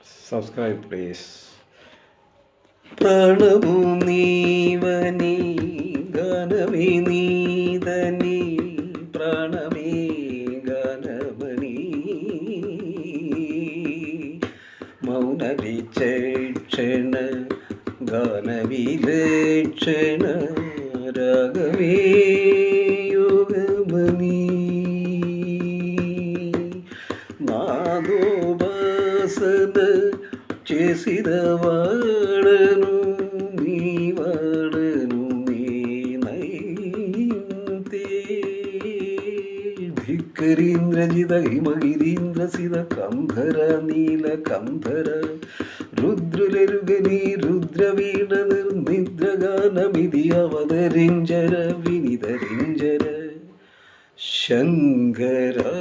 Subscribe, please. പ്രാണമു നീവനീ ഗാനമേ നീതനീ പ്രാണമേ ഗാനമണി മൗനവിചക്ഷണ ഗാനവിലക്ഷണ രാഗമേ യോഗമണി നാദോപാസന చేసిన వాడను నీ నైతే ధిక్కరీంద్రజిత హిమగిరీంద్ర సిద కంధర నీల కంధర రుద్రులెరుగని రుద్రవీణ నిర్నిద్రగానమిది అవతరింజర వినిధరింజర శంకరా